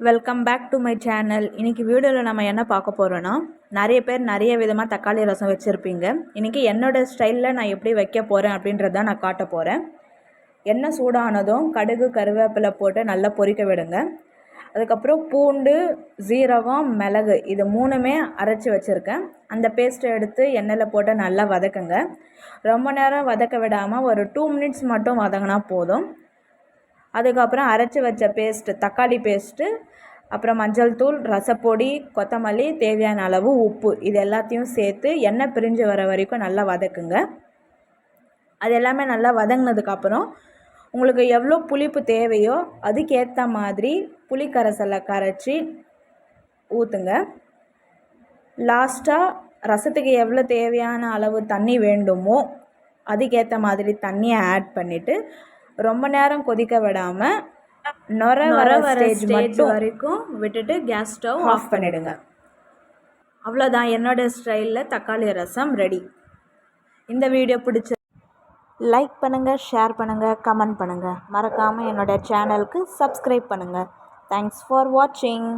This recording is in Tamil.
Welcome back to my channel. இன்றைக்கி வீடியோவில் நம்ம என்ன பார்க்க போகிறோன்னா, நிறைய பேர் நிறைய விதமாக தக்காளி ரசம் வச்சுருப்பீங்க. இன்றைக்கி என்னோடய ஸ்டைலில் நான் எப்படி வைக்க போகிறேன் அப்படின்றத நான் காட்ட போகிறேன். எண்ணெய் சூடானதும் கடுகு கருவேப்பிலை போட்டு நல்லா பொரிக்க விடுங்க. அதுக்கப்புறம் பூண்டு, ஜீரகம், மிளகு இது மூணுமே அரைச்சி வச்சுருக்கேன். அந்த பேஸ்ட்டை எடுத்து எண்ணெயில் போட்டு நல்லா வதக்குங்க. ரொம்ப நேரம் வதக்க விடாமல் ஒரு 2 மினிட்ஸ் மட்டும் வதங்கினா போதும். அதுக்கப்புறம் அரைச்சி வச்ச பேஸ்ட்டு, தக்காளி பேஸ்ட்டு, அப்புறம் மஞ்சள் தூள், ரசப்பொடி, கொத்தமல்லி, தேவையான அளவு உப்பு இது எல்லாத்தையும் சேர்த்து எண்ணெய் பிரிஞ்சு வர வரைக்கும் நல்லா வதக்குங்க. அது எல்லாமே நல்லா வதங்கினதுக்கப்புறம் உங்களுக்கு எவ்வளோ புளிப்பு தேவையோ அதுக்கேற்ற மாதிரி புளி கரைசலை கரைச்சி ஊற்றுங்க. லாஸ்ட்டாக ரசத்துக்கு எவ்வளோ தேவையான அளவு தண்ணி வேண்டுமோ அதுக்கேற்ற மாதிரி தண்ணியை ஆட் பண்ணிவிட்டு ரொம்ப நேரம் கொதிக்க விடாமல் நொர வர ஸ்டேஜ் வரைக்கும் விட்டுட்டு கேஸ் ஸ்டவ் ஆஃப் பண்ணிவிடுங்க. அவ்வளோதான், என்னோடய ஸ்டைலில் தக்காளி ரசம் ரெடி. இந்த வீடியோ பிடிச்ச லைக் பண்ணுங்கள், ஷேர் பண்ணுங்கள், கமெண்ட் பண்ணுங்கள். மறக்காமல் என்னோடய சேனலுக்கு சப்ஸ்கிரைப் பண்ணுங்கள். தேங்க்ஸ் ஃபார் வாட்சிங்.